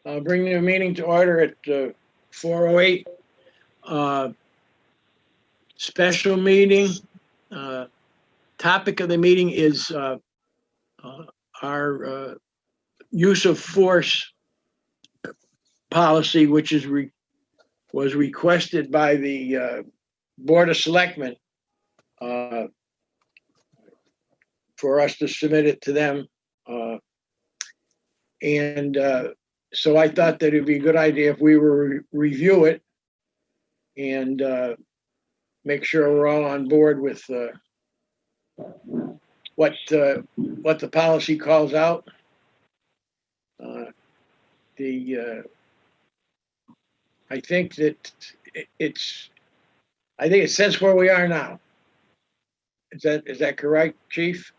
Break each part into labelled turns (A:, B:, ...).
A: I'll bring the meeting to order at 4:08. Special meeting. Topic of the meeting is our use of force policy, which was requested by the Board of Selectmen for us to submit it to them. So I thought that it'd be a good idea if we were review it and make sure we're all on board with what the policy calls out. I think that it says where we are now. Is that correct, Chief?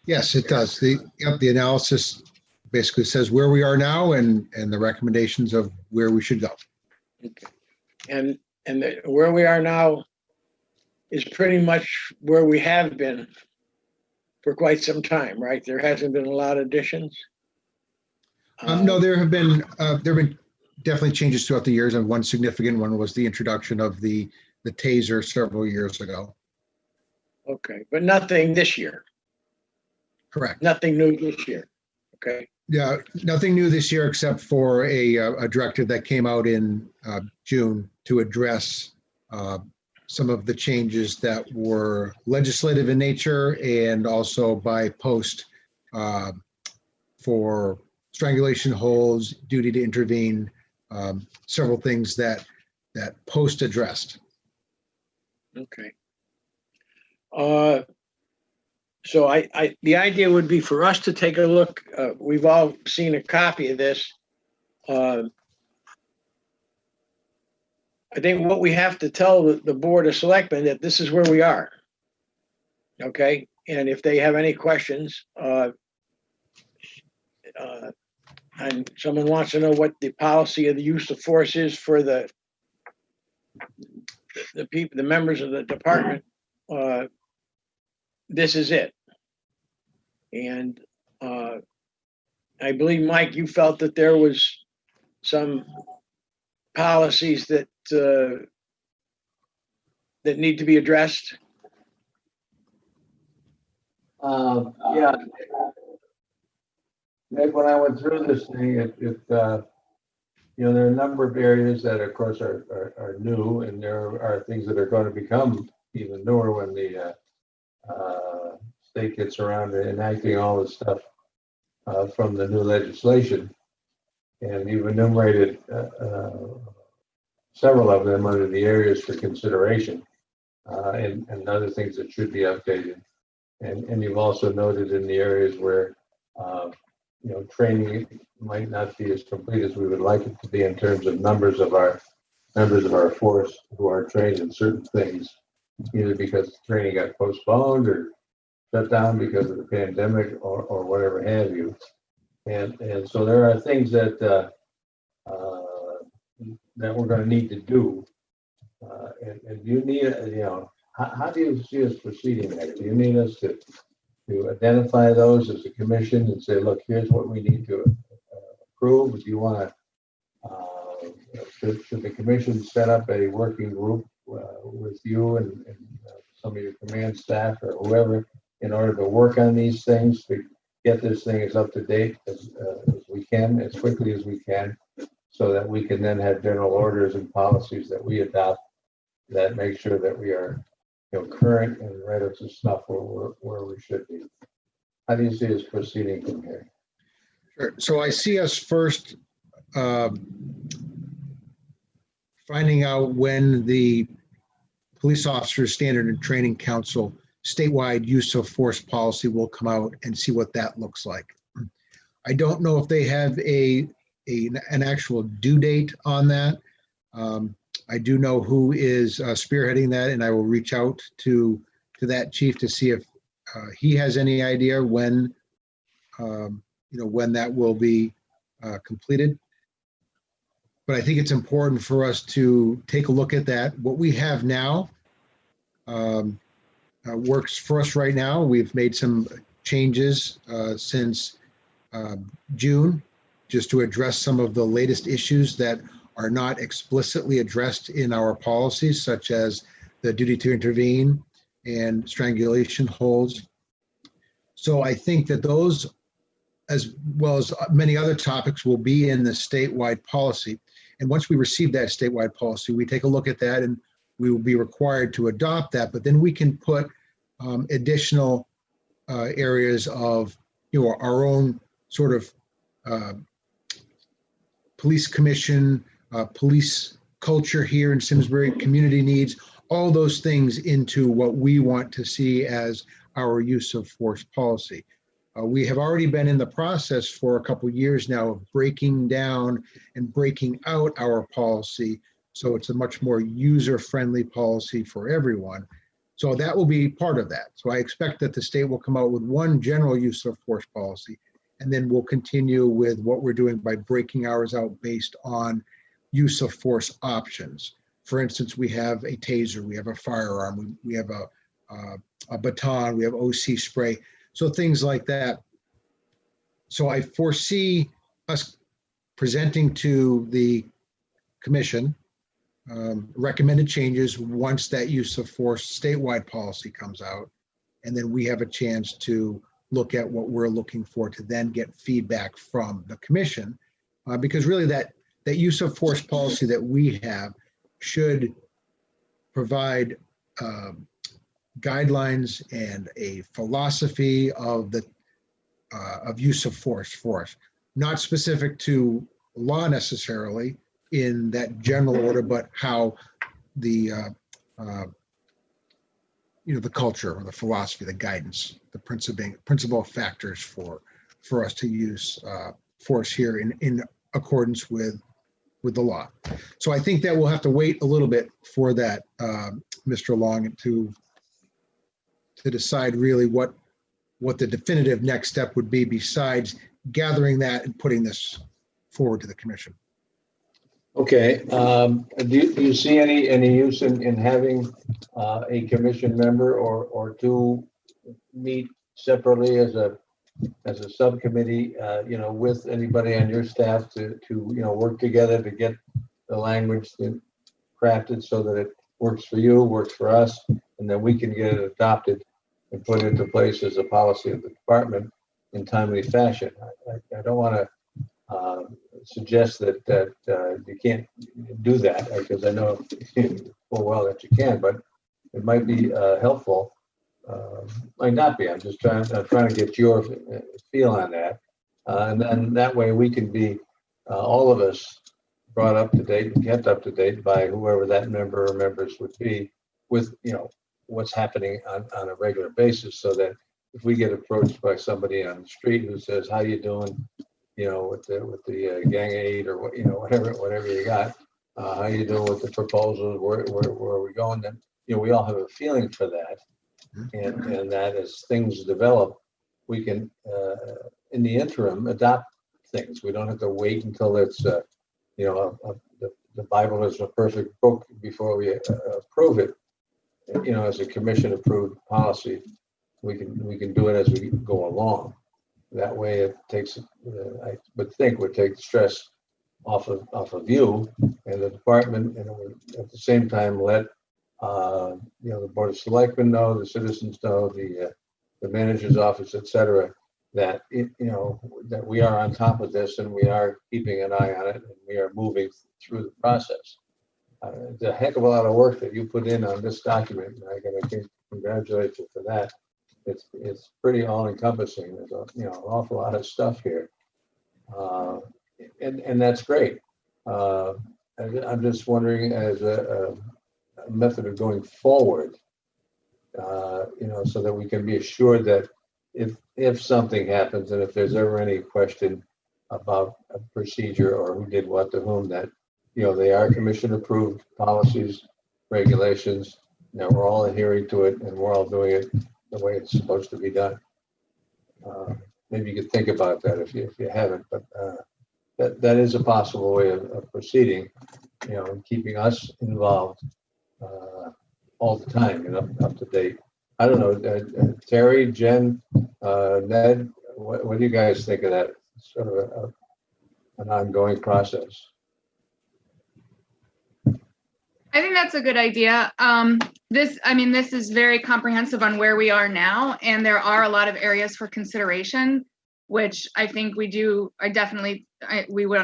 B: Yes, it does. The analysis basically says where we are now and the recommendations of where we should go.
A: Okay. And where we are now is pretty much where we have been for quite some time, right? There hasn't been a lot of additions.
B: No, there have been definitely changes throughout the years, and one significant one was the introduction of the taser several years ago.
A: Okay, but nothing this year.
B: Correct.
A: Nothing new this year. Okay.
B: Yeah, nothing new this year except for a directive that came out in June to address some of the changes that were legislative in nature and also by post for strangulation holds, duty to intervene, several things that post addressed.
A: Okay. So the idea would be for us to take a look. We've all seen a copy of this. I think what we have to tell the Board of Selectmen that this is where we are. Okay, and if they have any questions, and someone wants to know what the policy of the use of force is for the people, the members of the department, this is it. And I believe, Mike, you felt that there was some policies that need to be addressed.
C: Yeah. Nick, when I went through this thing, there are a number of areas that, of course, are new, and there are things that are going to become even newer when the state gets around to enacting all this stuff from the new legislation. And you've enumerated several of them under the areas for consideration and other things that should be updated. And you've also noted in the areas where training might not be as complete as we would like it to be in terms of members of our force who are trained in certain things, either because training got postponed or shut down because of the pandemic or whatever have you. And so there are things that we're going to need to do. And you need, how do you see us proceeding there? Do you need us to identify those as a commission and say, look, here's what we need to approve? Do you want to, should the commission set up a working group with you and some of your command staff or whoever in order to work on these things to get this thing as up to date as we can, as quickly as we can, so that we can then have general orders and policies that we adopt that make sure that we are current and right up to snuff where we should be. How do you see us proceeding from here?
B: Sure. So I see us first finding out when the Police Officers Standard and Training Council statewide use of force policy will come out and see what that looks like. I don't know if they have an actual due date on that. I do know who is spearheading that, and I will reach out to that chief to see if he has any idea when when that will be completed. But I think it's important for us to take a look at that. What we have now works for us right now. We've made some changes since June, just to address some of the latest issues that are not explicitly addressed in our policies, such as the duty to intervene and strangulation holds. So I think that those, as well as many other topics, will be in the statewide policy. And once we receive that statewide policy, we take a look at that and we will be required to adopt that. But then we can put additional areas of, our own sort of police commission, police culture here in Simsbury, community needs, all those things into what we want to see as our use of force policy. We have already been in the process for a couple of years now of breaking down and breaking out our policy, so it's a much more user-friendly policy for everyone. So that will be part of that. So I expect that the state will come out with one general use of force policy, and then we'll continue with what we're doing by breaking ours out based on use of force options. For instance, we have a taser, we have a firearm, we have a baton, we have OC spray. So things like that. So I foresee us presenting to the commission recommended changes once that use of force statewide policy comes out. And then we have a chance to look at what we're looking for to then get feedback from the commission. Because really that use of force policy that we have should provide guidelines and a philosophy of the use of force for us, not specific to law necessarily in that general order, but how the the culture or the philosophy, the guidance, the principal factors for us to use force here in accordance with the law. So I think that we'll have to wait a little bit for that, Mr. Long, to decide really what the definitive next step would be besides gathering that and putting this forward to the commission.
C: Okay, do you see any use in having a commission member or two meet separately as a subcommittee, with anybody on your staff to work together to get the language crafted so that it works for you, works for us, and then we can get it adopted and put into place as a policy of the department in timely fashion. I don't want to suggest that you can't do that, because I know full well that you can, but it might be helpful. Might not be. I'm trying to get your feel on that, and then that way we can be all of us brought up to date and kept up to date by whoever that member or members would be with what's happening on a regular basis, so that if we get approached by somebody on the street who says, "How you doing?" with the gang aid or whatever you got, how you doing with the proposals? Where are we going? Then we all have a feeling for that, and that as things develop, we can in the interim adopt things. We don't have to wait until it's the Bible is a perfect book before we approve it. As a commission approved policy, we can do it as we go along. That way it takes, I would think, would take the stress off of you and the department, and it would at the same time let the Board of Selectmen know, the citizens know, the manager's office, et cetera, that that we are on top of this and we are keeping an eye on it and we are moving through the process. It's a heck of a lot of work that you put in on this document, and I gotta congratulate you for that. It's pretty all-encompassing. There's an awful lot of stuff here, and that's great. I'm just wondering, as a method of going forward, so that we can be assured that if something happens and if there's ever any question about a procedure or who did what to whom, that they are commission-approved policies, regulations. We're all adhering to it, and we're all doing it the way it's supposed to be done. Maybe you could think about that if you haven't, but that is a possible way of proceeding, and keeping us involved all the time and up to date. I don't know, Terry, Jen, Ned, what do you guys think of that sort of an ongoing process.
D: I think that's a good idea. This is very comprehensive on where we are now, and there are a lot of areas for consideration, which I think we would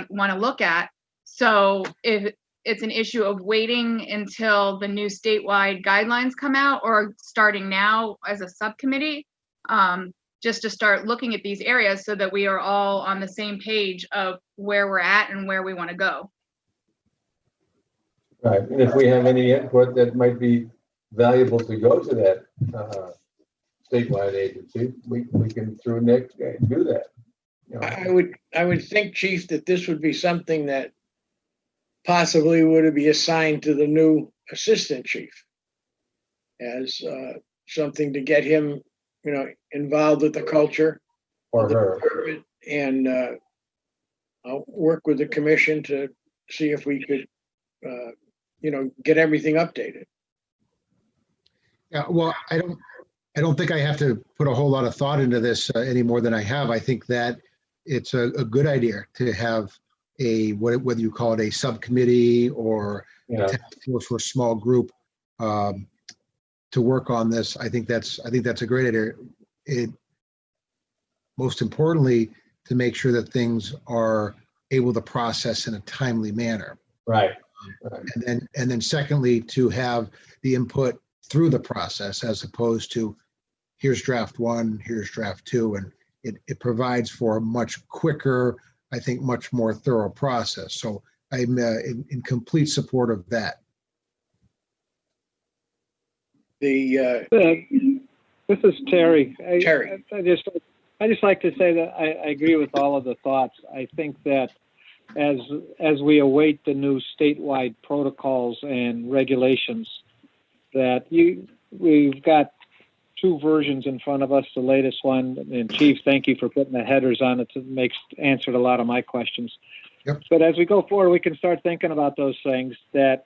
D: want to look at. So if it's an issue of waiting until the new statewide guidelines come out, or starting now as a subcommittee, just to start looking at these areas so that we are all on the same page of where we're at and where we want to go.
C: Right, and if we have any input that might be valuable to go to that statewide agency, we can through Nick do that. You know.
A: I would think, Chief, that this would be something that possibly would be assigned to the new assistant chief as something to get him, involved with the culture.
C: Or her.
A: And I'll work with the commission to see if we could, get everything updated.
B: Yeah, well, I don't think I have to put a whole lot of thought into this any more than I have. I think that it's a good idea to have whether you call it a subcommittee or a task force or a small group to work on this. I think that's a great idea. Most importantly, to make sure that things are able to process in a timely manner.
C: Right.
B: And then secondly, to have the input through the process, as opposed to here's draft 1, here's draft 2, and it provides for a much quicker, I think, much more thorough process. So I'm in complete support of that.
A: This
E: is Terry.
A: Terry.
E: I just like to say that I agree with all of the thoughts. I think that as we await the new statewide protocols and regulations, that we've got 2 versions in front of us. The latest one, and Chief, thank you for putting the headers on it. It answered a lot of my questions.
B: Yep.
E: But as we go forward, we can start thinking about those things that,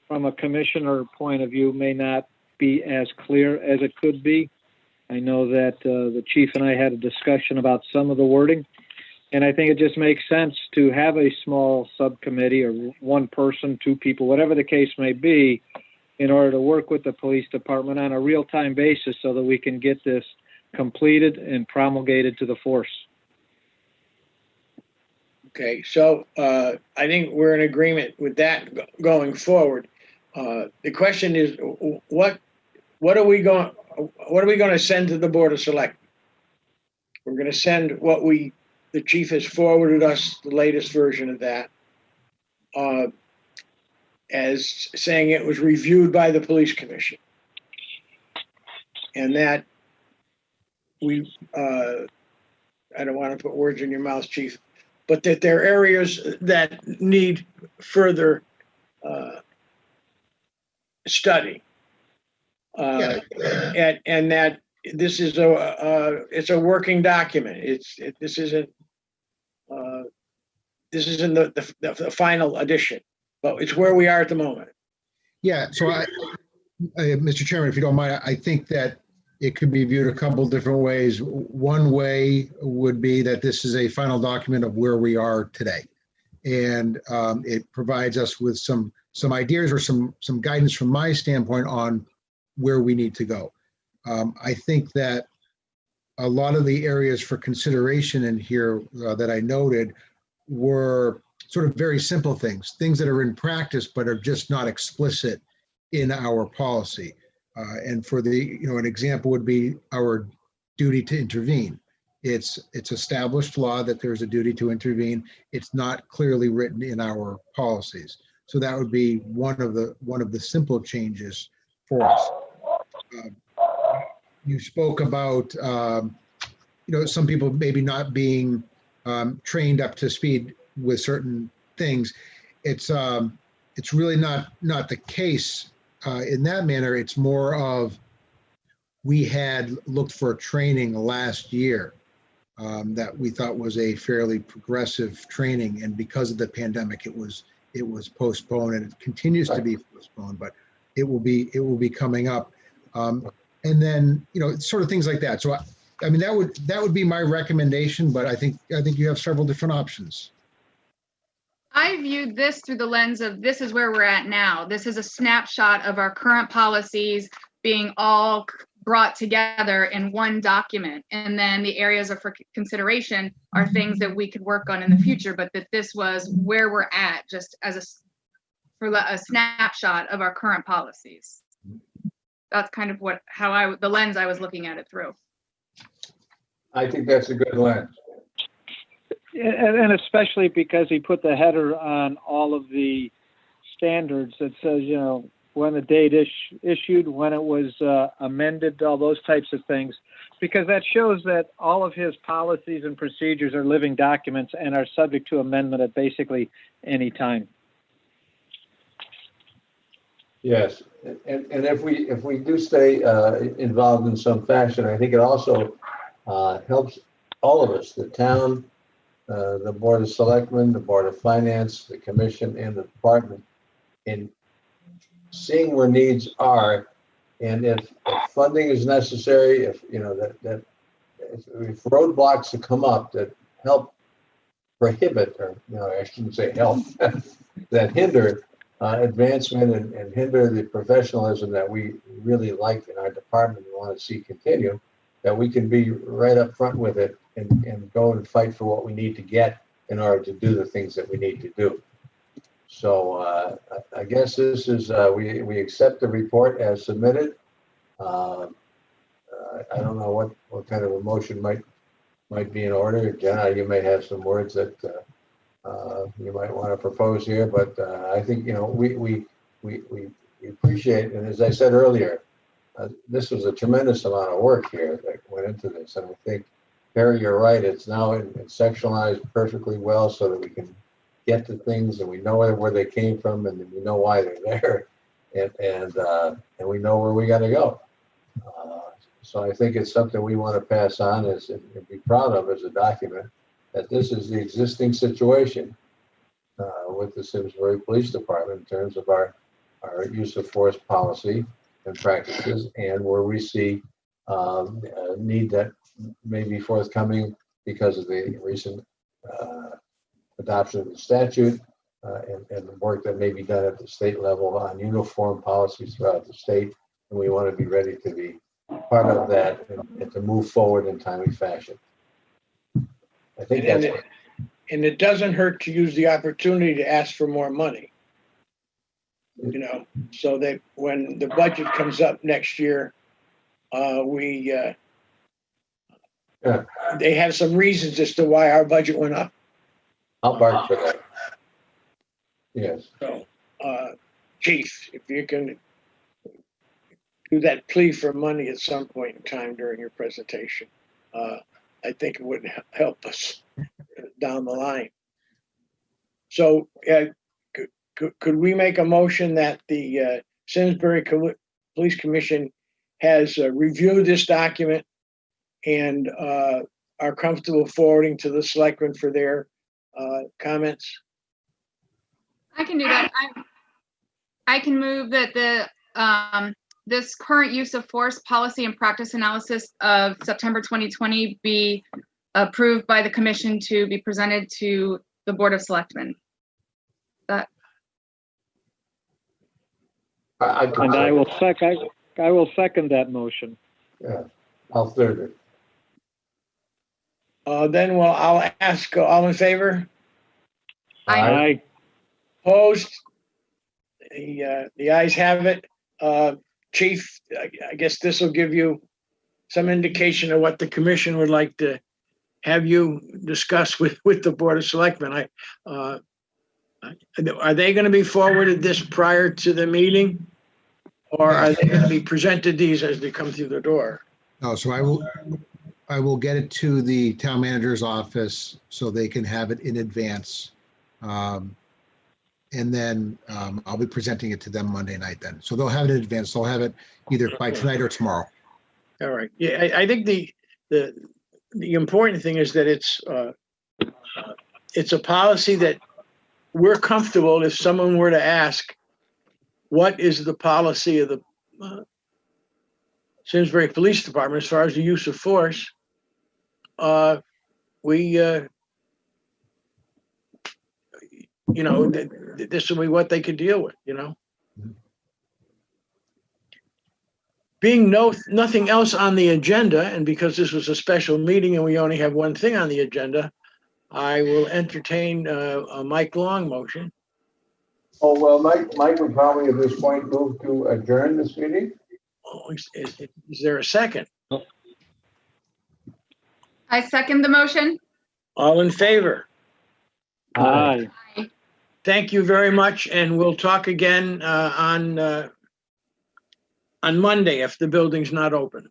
E: from a commissioner point of view, may not be as clear as it could be. I know that the chief and I had a discussion about some of the wording, and I think it just makes sense to have a small subcommittee or 1 person, 2 people, whatever the case may be, in order to work with the police department on a real-time basis so that we can get this completed and promulgated to the force.
A: Okay, so I think we're in agreement with that going forward. The question is, what are we going to send to the Board of Selectmen? We're going to send the chief has forwarded us the latest version of that, as saying it was reviewed by the police commission, and that I don't want to put words in your mouth, Chief, but that there are areas that need further study, and that this is it's a working document. This isn't the final edition, but it's where we are at the moment.
B: Yeah. So Mr. Chairman, if you don't mind, I think that it could be viewed a couple different ways. One way would be that this is a final document of where we are today, and it provides us with some ideas or some guidance from my standpoint on where we need to go. I think that a lot of the areas for consideration in here that I noted were sort of very simple things that are in practice but are just not explicit in our policy. And for an example would be our duty to intervene. It's established law that there's a duty to intervene. It's not clearly written in our policies. So that would be one of the simple changes for us. You spoke about some people maybe not being trained up to speed with certain things. It's really not the case in that manner. It's more of, we had looked for training last year that we thought was a fairly progressive training, and because of the pandemic, it was postponed, and it continues to be postponed, but it will be coming up. And then, sort of things like that. So I mean, that would be my recommendation, but I think you have several different options.
D: I viewed this through the lens of this is where we're at now. This is a snapshot of our current policies being all brought together in one document. And then the areas of for consideration are things that we could work on in the future, but that this was where we're at, just as a snapshot of our current policies. That's kind of the lens I was looking at it through.
C: I think that's a good lens.
E: And especially because he put the header on all of the standards that says, you know, when the date issued, when it was amended, all those types of things, because that shows that all of his policies and procedures are living documents and are subject to amendment at basically any time.
C: Yes, and if we do stay involved in some fashion, I think it also helps all of us, the town, the Board of Selectmen, the Board of Finance, the Commission, and the department, in seeing where needs are, and if funding is necessary, if you know that if roadblocks that come up that help prohibit, or I shouldn't say help, that hinder advancement and hinder the professionalism that we really like in our department and want to see continue, that we can be right up front with it and go and fight for what we need to get in order to do the things that we need to do. So I guess this is, we accept the report as submitted. I don't know what kind of a motion might be in order. Jenna, you may have some words that you might want to propose here, but I think, we appreciate, and as I said earlier, this was a tremendous amount of work here that went into this. And I think, Harry, you're right. It's now sectionalized perfectly well so that we can get to things and we know where they came from and we know why they're there, and we know where we got to go. So I think it's something we want to pass on and be proud of as a document, that this is the existing situation with the Simsbury Police Department in terms of our use of force policy and practices, and where we see a need that may be forthcoming because of the recent adoption of the statute and the work that may be done at the state level on uniform policies throughout the state. And we want to be ready to be part of that and to move forward in timely fashion. I think
A: and it doesn't hurt to use the opportunity to ask for more money, so that when the budget comes up next year, they have some reasons as to why our budget went up.
C: I'll bark for that. Yes.
A: So, Chief, if you can do that plea for money at some point in time during your presentation, I think it would help us down the line. So could we make a motion that the Simsbury Police Commission has reviewed this document and are comfortable forwarding to the selectmen for their comments?
D: I can do that. I can move that this current use of force policy and practice analysis of September 2020 be approved by the commission to be presented to the Board of Selectmen.
E: And I will second that motion.
C: Yeah, I'll third it.
A: Then I'll ask, all in favor?
E: Aye.
A: Opposed? The ayes have it. Chief, I guess this will give you some indication of what the commission would like to have you discuss with the Board of Selectmen. Are they going to be forwarded this prior to the meeting, or are they going to be presented these as they come through the door?
B: No, so I will get it to the town manager's office so they can have it in advance. And then I'll be presenting it to them Monday night then. So they'll have it in advance. They'll have it either by tonight or tomorrow.
A: All right. Yeah, I think the important thing is that it's a policy that we're comfortable if someone were to ask, what is the policy of the Simsbury Police Department as far as the use of force? we, this will be what they could deal with, Being nothing else on the agenda, and because this was a special meeting and we only have one thing on the agenda, I will entertain a Mike Long motion.
C: Oh, well, Mike would probably at this point move to adjourn this meeting.
A: Oh, is there a second?
D: I second the motion.
A: All in favor?
E: Aye.
A: Thank you very much, and we'll talk again on Monday if the building's not open.